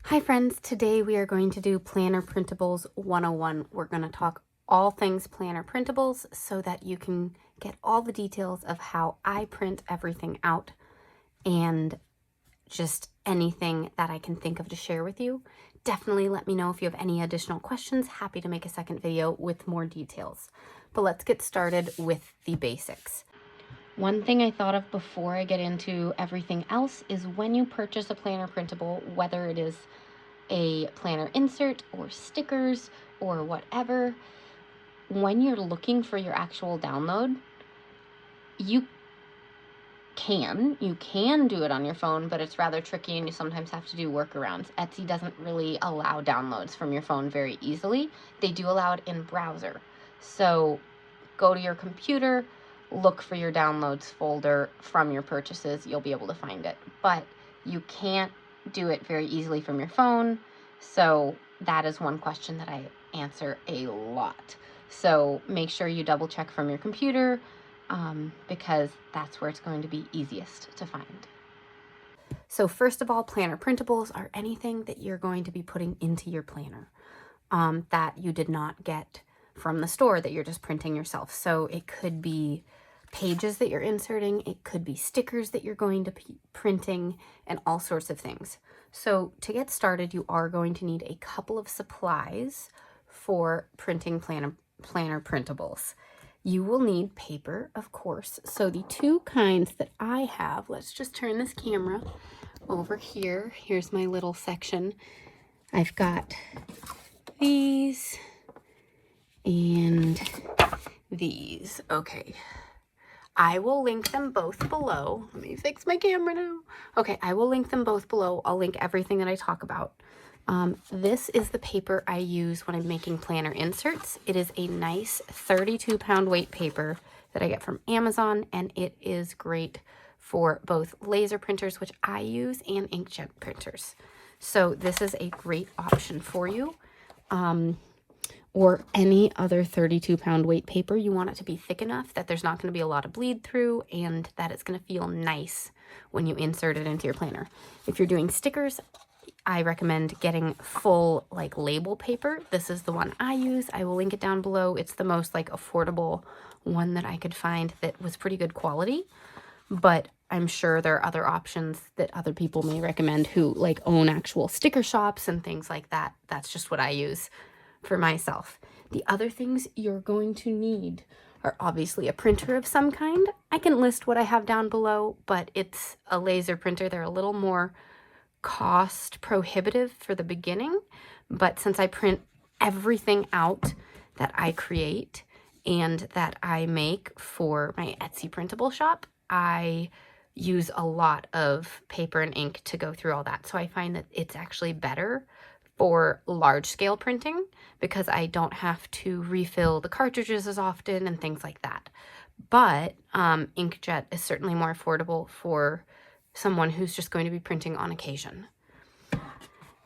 Hi friends, today we are going to do Planner Printables 101. We're going to talk all things Planner Printables so that you can get all the details of how I print everything out and just anything that I can think of to share with you. Definitely let me know if you have any additional questions. Happy to make a second video with more details. But let's get started with the basics. One thing I thought of before I get into everything else is when you purchase a planner printable, whether it is a planner insert or stickers or whatever, when you're looking for your actual download, you can do it on your phone, but it's rather tricky and you sometimes have to do workarounds. Etsy doesn't really allow downloads from your phone very easily. They do allow it in browser. So go to your computer, look for your downloads folder from your purchases. You'll be able to find it, but you can't do it very easily from your phone. So that is one question that I answer a lot. So make sure you double check from your computer because that's where it's going to be easiest to find. So first of all, planner printables are anything that you're going to be putting into your planner that you did not get from the store, that you're just printing yourself. So it could be pages that you're inserting, it could be stickers that you're going to be printing, and all sorts of things. So to get started, you are going to need a couple of supplies for printing planner printables. You will need paper, of course. So the two kinds that I have, let's just turn this camera over here. Here's my little section. I've got these and these. Okay. I will link them both below. Let me fix my camera now. Okay, I will link them both below. I'll link everything that I talk about. This is the paper I use when I'm making planner inserts. It is a nice 32-pound weight paper that I get from Amazon, and it is great for both laser printers, which I use, and inkjet printers. So this is a great option for you. Or any other 32-pound weight paper. You want it to be thick enough that there's not going to be a lot of bleed through and that it's going to feel nice when you insert it into your planner. If you're doing stickers, I recommend getting full label paper. This is the one I use. I will link it down below. It's the most affordable one that I could find that was pretty good quality, but I'm sure there are other options that other people may recommend who own actual sticker shops and things like that. That's just what I use for myself. The other things you're going to need are obviously a printer of some kind. I can list what I have down below, but it's a laser printer. They're a little more cost prohibitive for the beginning, but since I print everything out that I create and that I make for my Etsy printable shop, I use a lot of paper and ink to go through all that. So I find that it's actually better for large scale printing because I don't have to refill the cartridges as often and things like that. But inkjet is certainly more affordable for someone who's just going to be printing on occasion.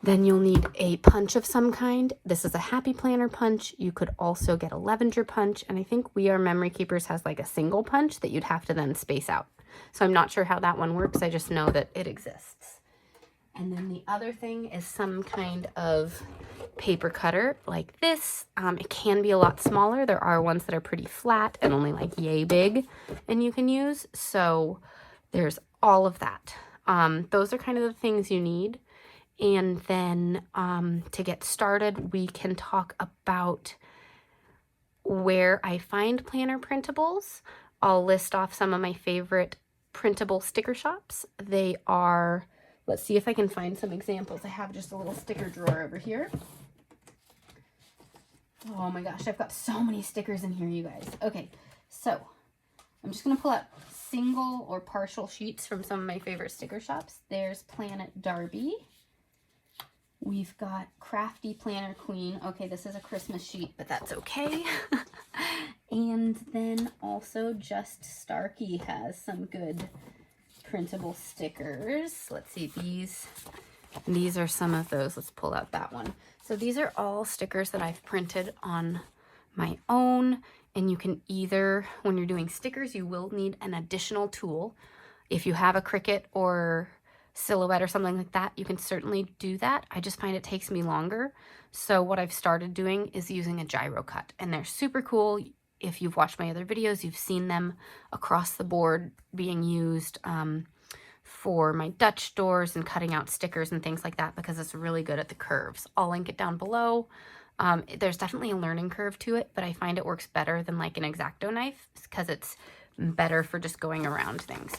Then you'll need a punch of some kind. This is a Happy Planner punch. You could also get a Lavender punch, and I think We Are Memory Keepers has a single punch that you'd have to then space out. So I'm not sure how that one works. I just know that it exists. And then the other thing is some kind of paper cutter like this. It can be a lot smaller. There are ones that are pretty flat and only yay big and you can use. So there's all of that. Those are kind of the things you need. And then to get started, we can talk about where I find planner printables. I'll list off some of my favorite printable sticker shops. They are... Let's see if I can find some examples. I have just a little sticker drawer over here. Oh my gosh, I've got so many stickers in here, you guys. Okay, so I'm just going to pull out single or partial sheets from some of my favorite sticker shops. There's Planet Darby. We've got Crafty Planner Queen. Okay, this is a Christmas sheet, but that's okay. And then also Just Starkey has some good printable stickers. Let's see, these are some of those. Let's pull out that one. So these are all stickers that I've printed on my own, and you can either, when you're doing stickers, you will need an additional tool. If you have a Cricut or silhouette or something like that, you can certainly do that. I just find it takes me longer. So what I've started doing is using a gyro cut, and they're super cool. If you've watched my other videos, you've seen them across the board being used for my Dutch doors and cutting out stickers and things like that, because it's really good at the curves. I'll link it down below. There's definitely a learning curve to it, but I find it works better than like an X-Acto knife because it's better for just going around things.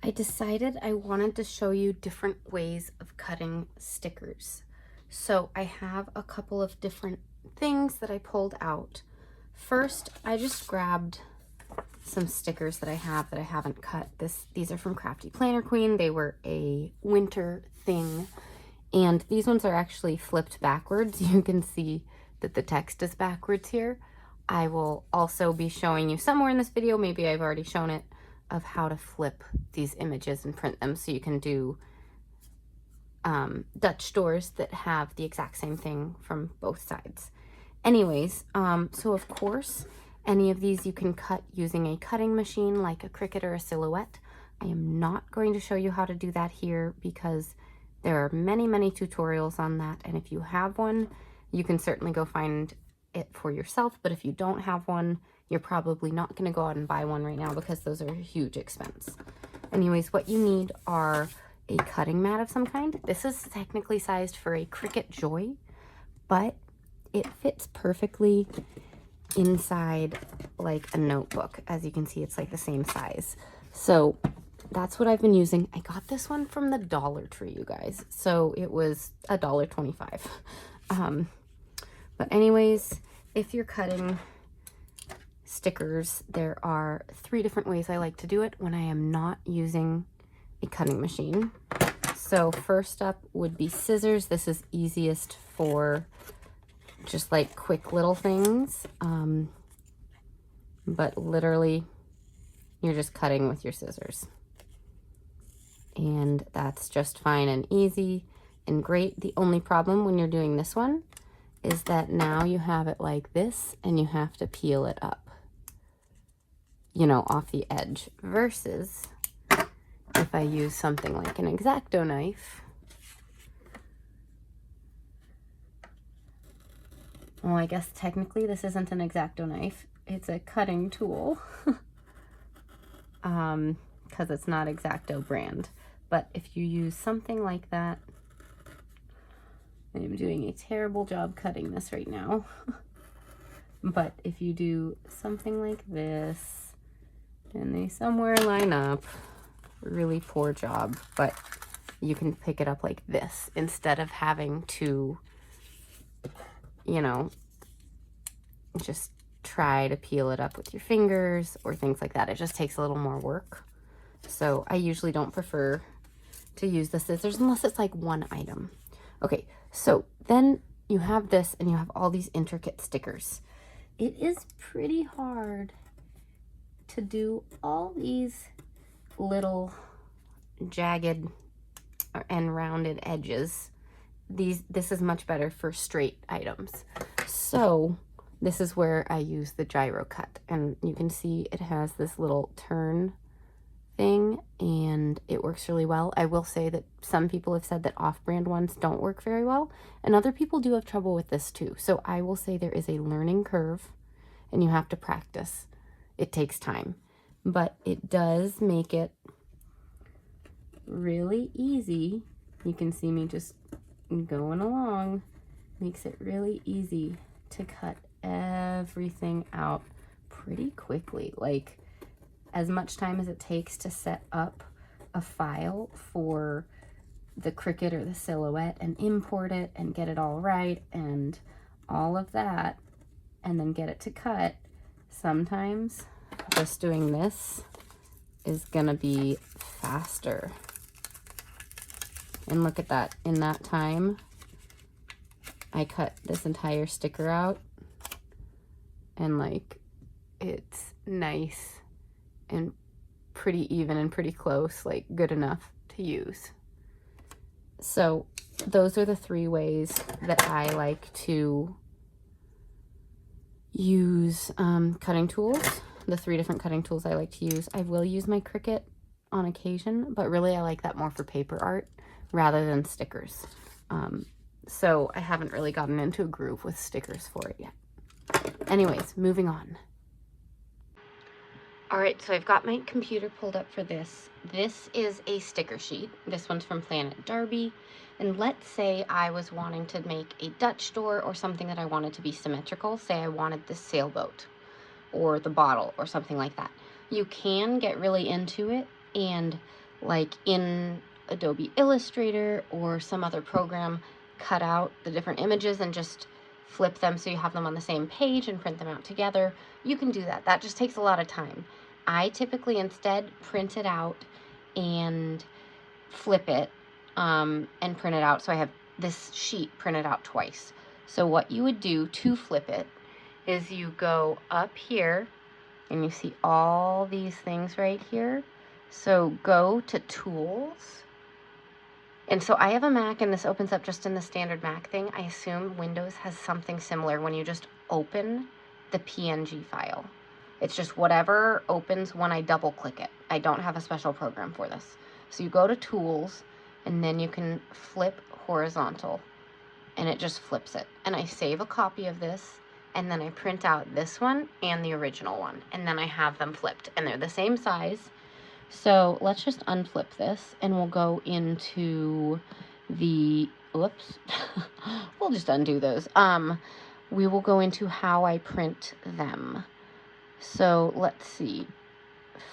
I decided I wanted to show you different ways of cutting stickers. So I have a couple of different things that I pulled out. First, I just grabbed some stickers that I have that I haven't cut. These are from Crafty Planner Queen. They were a winter thing, and these ones are actually flipped backwards. You can see that the text is backwards here. I will also be showing you somewhere in this video, maybe I've already shown it, of how to flip these images and print them so you can do Dutch doors that have the exact same thing from both sides. Anyways, so of course, any of these you can cut using a cutting machine like a Cricut or a Silhouette. I am not going to show you how to do that here because there are many, many tutorials on that, and if you have one, you can certainly go find it for yourself, but if you don't have one, you're probably not going to go out and buy one right now because those are a huge expense. Anyways, what you need are a cutting mat of some kind. This is technically sized for a Cricut Joy, but it fits perfectly inside like a notebook. As you can see, it's like the same size. So that's what I've been using. I got this one from the Dollar Tree, you guys. So it was $1.25. But anyways, if you're cutting stickers, there are 3 different ways I like to do it when I am not using a cutting machine. So first up would be scissors. This is easiest for just like quick little things. But literally you're just cutting with your scissors. And that's just fine and easy and great. The only problem when you're doing this one is that now you have it like this and you have to peel it up, you know, off the edge, versus if I use something like an X-Acto knife. Well, I guess technically this isn't an X-Acto knife. It's a cutting tool because it's not X-Acto brand. But if you use something like that, I'm doing a terrible job cutting this right now. But if you do something like this, and they somewhere line up, really poor job, but you can pick it up like this instead of having to, you know, just try to peel it up with your fingers or things like that. It just takes a little more work. So I usually don't prefer to use the scissors unless it's like one item. Okay, so then you have this and you have all these intricate stickers. It is pretty hard to do all these little jagged and rounded edges. This is much better for straight items. So this is where I use the gyro cut, and you can see it has this little turn thing and it works really well. I will say that some people have said that off-brand ones don't work very well, and other people do have trouble with this too. So I will say there is a learning curve and you have to practice. It takes time, but it does make it really easy. You can see me just going along. Makes it really easy to cut everything out pretty quickly. Like, as much time as it takes to set up a file for the Cricut or the Silhouette and import it and get it all right and all of that, and then get it to cut, sometimes just doing this is gonna be faster. And look at that, in that time, I cut this entire sticker out, and like, it's nice and pretty even and pretty close, like good enough to use. So those are the 3 ways that I like to use cutting tools. The 3 different cutting tools I like to use. I will use my Cricut on occasion, but really I like that more for paper art rather than stickers. So I haven't really gotten into a groove with stickers for it yet. Anyways, moving on. All right, so I've got my computer pulled up for this. This is a sticker sheet. This one's from Planet Darby. And let's say I was wanting to make a Dutch door or something that I wanted to be symmetrical. Say I wanted this sailboat or the bottle or something like that. You can get really into it and, like in Adobe Illustrator or some other program, cut out the different images and just flip them so you have them on the same page and print them out together. You can do that. That just takes a lot of time. I typically instead print it out and flip it and print it out. So I have this sheet printed out twice. So what you would do to flip it is you go up here and you see all these things right here. So go to Tools. And so I have a Mac and this opens up just in the standard Mac thing. I assume Windows has something similar when you just open the PNG file. It's just whatever opens when I double click it. I don't have a special program for this. So you go to Tools and then you can flip horizontal and it just flips it. And I save a copy of this and then I print out this one and the original one. And then I have them flipped and they're the same size. So let's just unflip this and we'll go into the, whoops, we'll just undo those. We will go into how I print them. So let's see,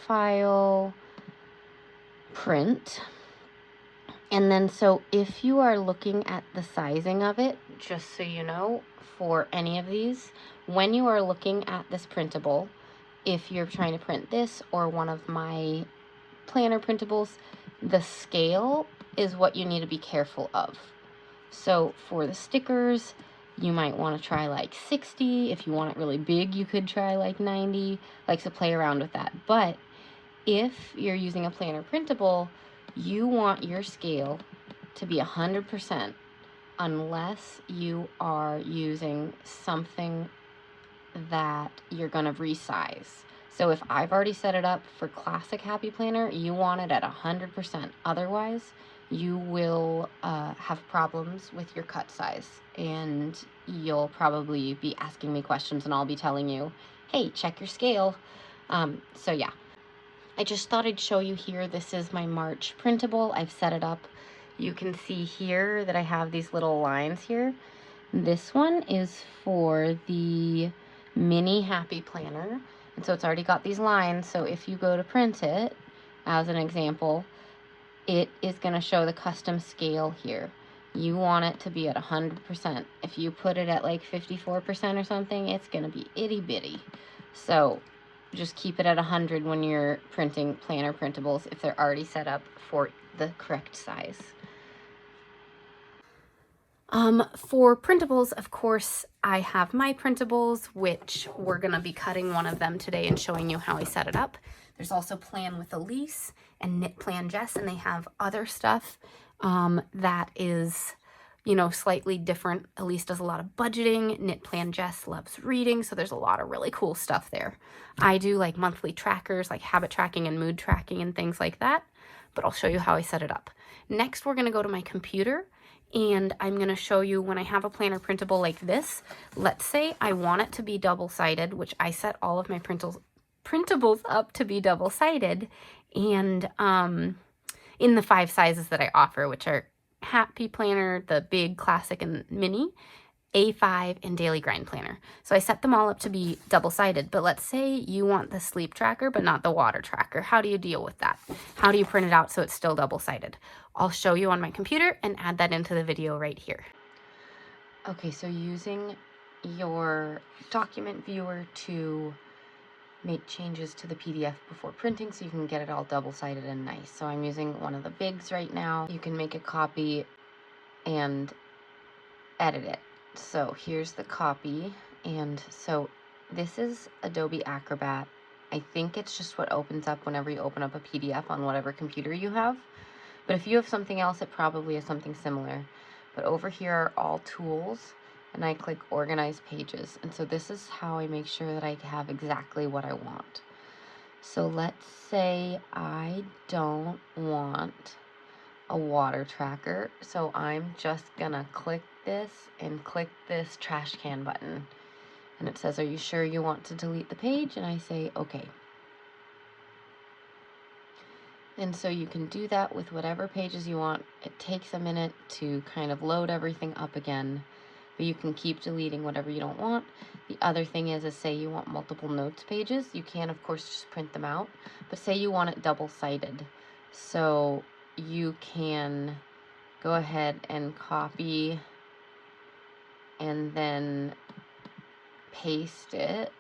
File, Print. And then so if you are looking at the sizing of it, just so you know, for any of these, when you are looking at this printable, if you're trying to print this or one of my planner printables, the scale is what you need to be careful of. So for the stickers, you might want to try like 60. If you want it really big, you could try like 90. Like to play around with that. But if you're using a planner printable, you want your scale to be 100% unless you are using something that you're going to resize. So if I've already set it up for classic Happy Planner, you want it at 100%. Otherwise, you will have problems with your cut size and you'll probably be asking me questions and I'll be telling you, hey, check your scale. So yeah, I just thought I'd show you here. This is my March printable. I've set it up. You can see here that I have these little lines here. This one is for the mini Happy Planner. And so it's already got these lines. So if you go to print it, as an example, it is going to show the custom scale here. You want it to be at 100%. If you put it at like 54% or something, it's going to be itty bitty. So just keep it at 100 when you're printing planner printables if they're already set up for the correct size. For printables, of course, I have My Printables, which we're going to be cutting one of them today and showing you how I set it up. There's also Plan with Elise and Knit Plan Jess, and they have other stuff that is, you know, slightly different. Elise does a lot of budgeting. Knit Plan Jess loves reading, so there's a lot of really cool stuff there. I do like monthly trackers, like habit tracking and mood tracking and things like that, but I'll show you how I set it up. Next, we're going to go to my computer. And I'm going to show you when I have a planner printable like this. Let's say I want it to be double-sided, which I set all of my printables up to be double-sided. And in the 5 sizes that I offer, which are Happy Planner, the Big, Classic, and Mini, A5, and Daily Grind Planner. So I set them all up to be double-sided. But let's say you want the sleep tracker, but not the water tracker. How do you deal with that? How do you print it out so it's still double-sided? I'll show you on my computer and add that into the video right here. Okay, so using your document viewer to make changes to the PDF before printing so you can get it all double-sided and nice. So I'm using one of the bigs right now. You can make a copy and edit it. So here's the copy, and so this is Adobe Acrobat. I think it's just what opens up whenever you open up a PDF on whatever computer you have. But if you have something else, it probably is something similar. But over here are all tools, and I click Organize Pages. And so this is how I make sure that I have exactly what I want. So let's say I don't want a water tracker, so I'm just gonna click this and click this trash can button. And it says, are you sure you want to delete the page? And I say, okay. And so you can do that with whatever pages you want. It takes a minute to kind of load everything up again, but you can keep deleting whatever you don't want. The other thing is say you want multiple notes pages. You can, of course, just print them out, but say you want it double-sided. So you can go ahead and copy and then paste it,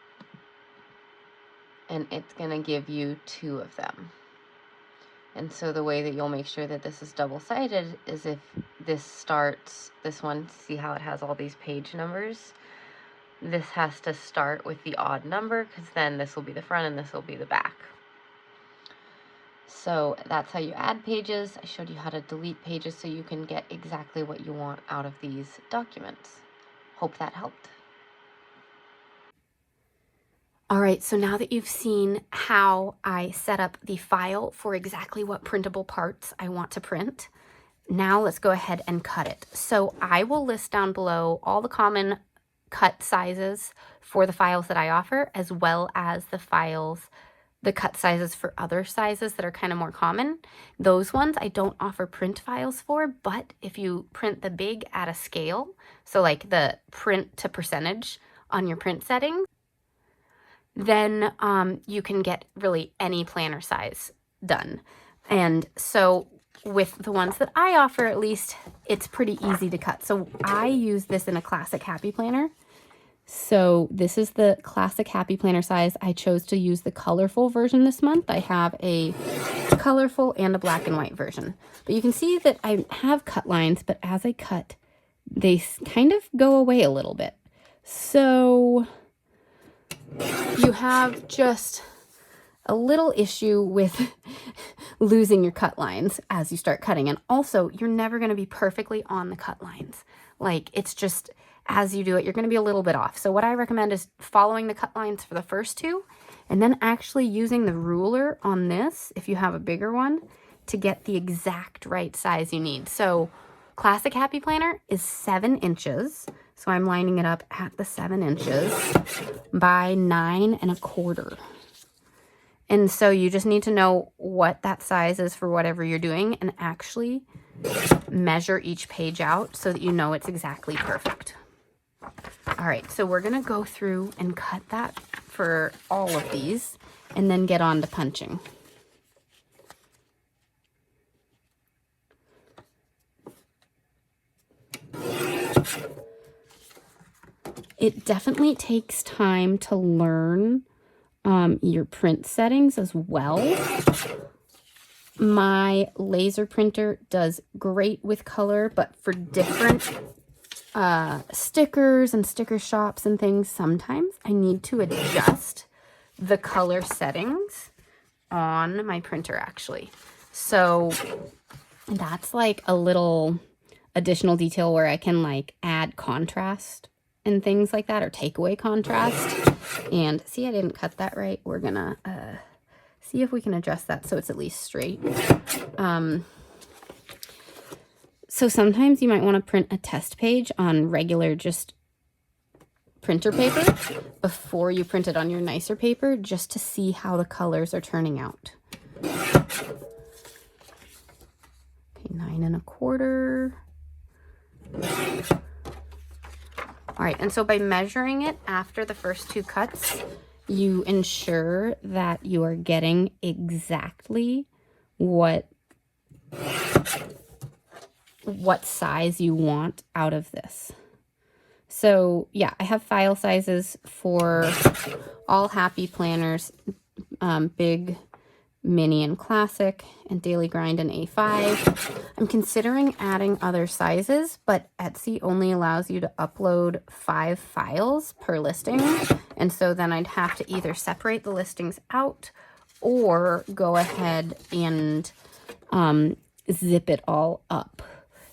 and it's going to give you 2 of them. And so the way that you'll make sure that this is double-sided is if this starts, this one, see how it has all these page numbers? This has to start with the odd number, because then this will be the front and this will be the back. So that's how you add pages. I showed you how to delete pages so you can get exactly what you want out of these documents. Hope that helped. All right, so now that you've seen how I set up the file for exactly what printable parts I want to print, now let's go ahead and cut it. So I will list down below all the common cut sizes for the files that I offer, as well as the cut sizes for other sizes that are kind of more common. Those ones I don't offer print files for, but if you print the big at a scale, so like the print to percentage on your print settings, then you can get really any planner size done. And so with the ones that I offer, at least, it's pretty easy to cut. So I use this in a classic happy planner. So this is the classic happy planner size. I chose to use the colorful version this month. I have a colorful and a black and white version. But you can see that I have cut lines, but as I cut, they kind of go away a little bit. So you have just a little issue with losing your cut lines as you start cutting. And also, you're never going to be perfectly on the cut lines. Like, it's just, as you do it, you're going to be a little bit off. So what I recommend is following the cut lines for the first 2, and then actually using the ruler on this, if you have a bigger one, to get the exact right size you need. So classic happy planner is 7 inches. So I'm lining it up at the 7 inches by 9 1/4. And so you just need to know what that size is for whatever you're doing and actually measure each page out so that you know it's exactly perfect. All right, so we're gonna go through and cut that for all of these and then get on to punching. It definitely takes time to learn your print settings as well. My laser printer does great with color, but for different stickers and sticker shops and things, sometimes I need to adjust the color settings on my printer actually. So that's like a little additional detail where I can like add contrast and things like that, or take away contrast. And see, I didn't cut that right. We're gonna see if we can adjust that so it's at least straight. So sometimes you might want to print a test page on regular just printer paper before you print it on your nicer paper, just to see how the colors are turning out. Okay, 9 1/4. All right, and so by measuring it after the first 2 cuts, you ensure that you are getting exactly what size you want out of this. So yeah, I have file sizes for all happy planners, big, mini, and classic, and daily grind and A5. I'm considering adding other sizes, but Etsy only allows you to upload 5 files per listing. And so then I'd have to either separate the listings out or go ahead and zip it all up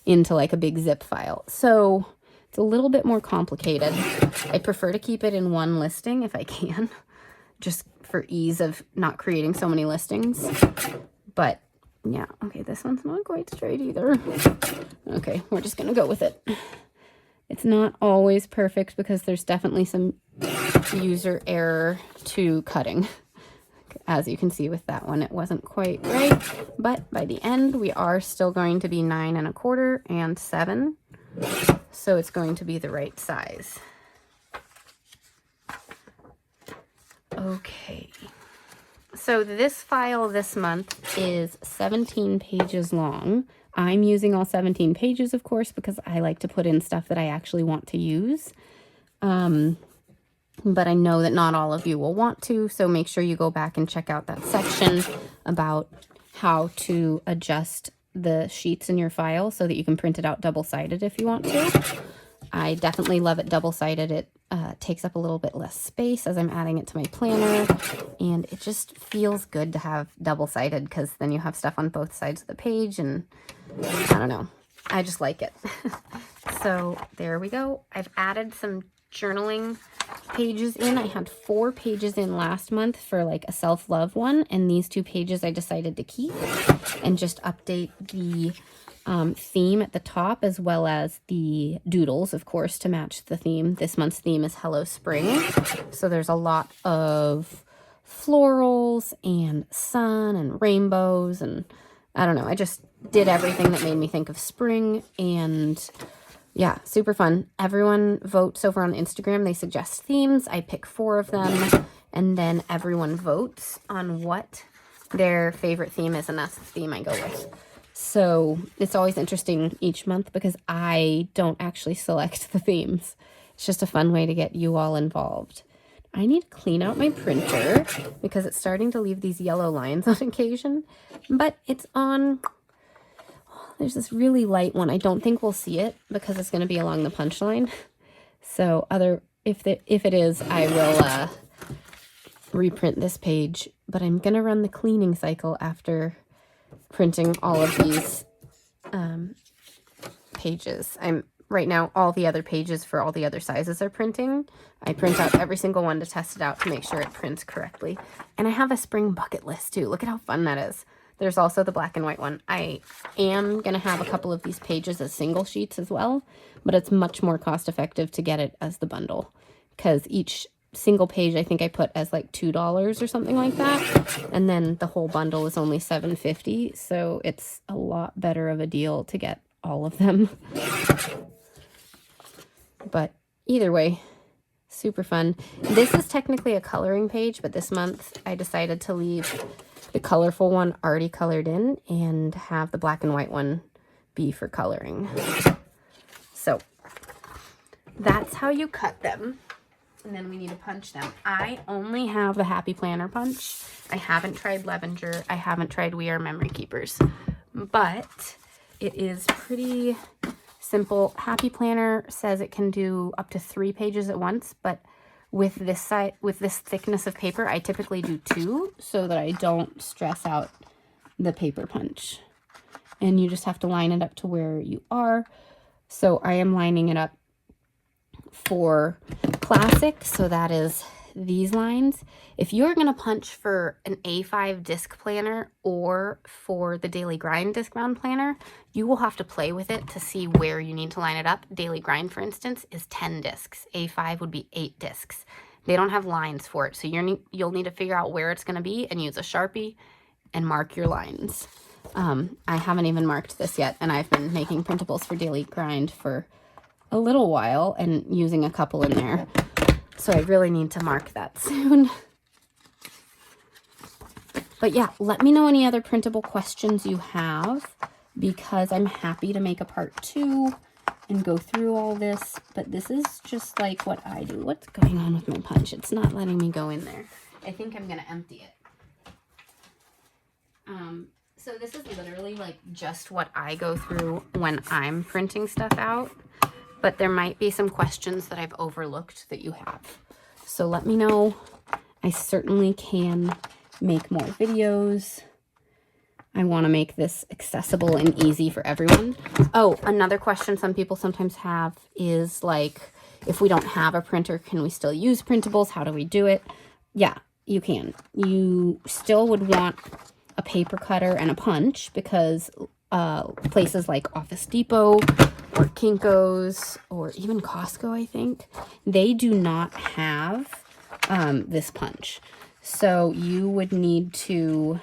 into like a big zip file. So it's a little bit more complicated. I prefer to keep it in one listing if I can, just for ease of not creating so many listings. But yeah, okay, this one's not quite straight either. Okay, we're just gonna go with it. It's not always perfect because there's definitely some user error to cutting. As you can see with that one, it wasn't quite right, but by the end we are still going to be 9 1/4 and 7, so it's going to be the right size. Okay, so this file this month is 17 pages long. I'm using all 17 pages, of course, because I like to put in stuff that I actually want to use. But I know that not all of you will want to, so make sure you go back and check out that section about how to adjust the sheets in your file so that you can print it out double-sided if you want to. I definitely love it double-sided. It takes up a little bit less space as I'm adding it to my planner, and it just feels good to have double-sided because then you have stuff on both sides of the page, and I don't know. I just like it. So there we go. I've added some journaling pages in. I had 4 pages in last month for like a self-love one, and these 2 pages I decided to keep and just update the theme at the top as well as the doodles, of course, to match the theme. This month's theme is Hello Spring, so there's a lot of florals and sun and rainbows, and I don't know, I just did everything that made me think of spring, and yeah, super fun. Everyone votes over on Instagram. They suggest themes. I pick 4 of them, and then everyone votes on what their favorite theme is, and that's the theme I go with. So it's always interesting each month because I don't actually select the themes. It's just a fun way to get you all involved. I need to clean out my printer because it's starting to leave these yellow lines on occasion, but it's on... There's this really light one. I don't think we'll see it because it's going to be along the punchline. So if it is, I will reprint this page. But I'm going to run the cleaning cycle after printing all of these pages. Right now, all the other pages for all the other sizes are printing. I print out every single one to test it out to make sure it prints correctly. And I have a spring bucket list too. Look at how fun that is. There's also the black and white one. I am going to have a couple of these pages as single sheets as well, but it's much more cost effective to get it as the bundle because each single page I think I put as like $2 or something like that, and then the whole bundle is only $7.50, so it's a lot better of a deal to get all of them. But either way, super fun. This is technically a coloring page, but this month I decided to leave the colorful one already colored in and have the black and white one be for coloring. So that's how you cut them. And then we need to punch them. I only have the Happy Planner punch. I haven't tried Levenger. I haven't tried We Are Memory Keepers. But it is pretty simple. Happy Planner says it can do up to 3 pages at once, but with this thickness of paper, I typically do 2 so that I don't stress out the paper punch. And you just have to line it up to where you are. So I am lining it up for classic, so that is these lines. If you're going to punch for an A5 disc planner or for the Daily Grind disc bound planner, you will have to play with it to see where you need to line it up. Daily Grind, for instance, is 10 discs. A5 would be 8 discs. They don't have lines for it, so you'll need to figure out where it's going to be and use a Sharpie and mark your lines. I haven't even marked this yet, and I've been making printables for Daily Grind for a little while and using a couple in there. So I really need to mark that soon. But yeah, let me know any other printable questions you have, because I'm happy to make a part 2 and go through all this. But this is just like what I do. What's going on with my punch? It's not letting me go in there. I think I'm going to empty it. So this is literally like just what I go through when I'm printing stuff out. But there might be some questions that I've overlooked that you have. So let me know. I certainly can make more videos. I want to make this accessible and easy for everyone. Oh, another question some people sometimes have is like, if we don't have a printer, can we still use printables? How do we do it? Yeah, you can. You still would want a paper cutter and a punch because places like Office Depot or Kinko's or even Costco, I think, they do not have this punch. So you would need to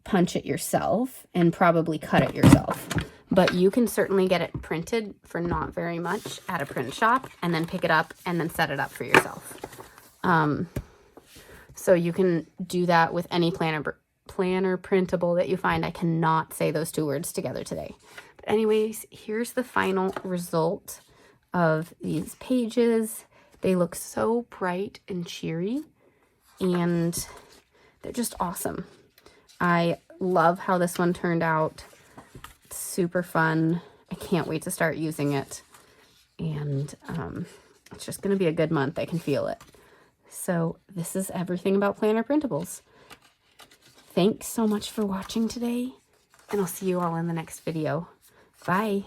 punch it yourself and probably cut it yourself. But you can certainly get it printed for not very much at a print shop and then pick it up and then set it up for yourself. So you can do that with any planner printable that you find. I cannot say those two words together today. But anyways, here's the final result of these pages. They look so bright and cheery, and they're just awesome. I love how this one turned out. It's super fun. I can't wait to start using it. And it's just going to be a good month. I can feel it. So this is everything about planner printables. Thanks so much for watching today, and I'll see you all in the next video. Bye.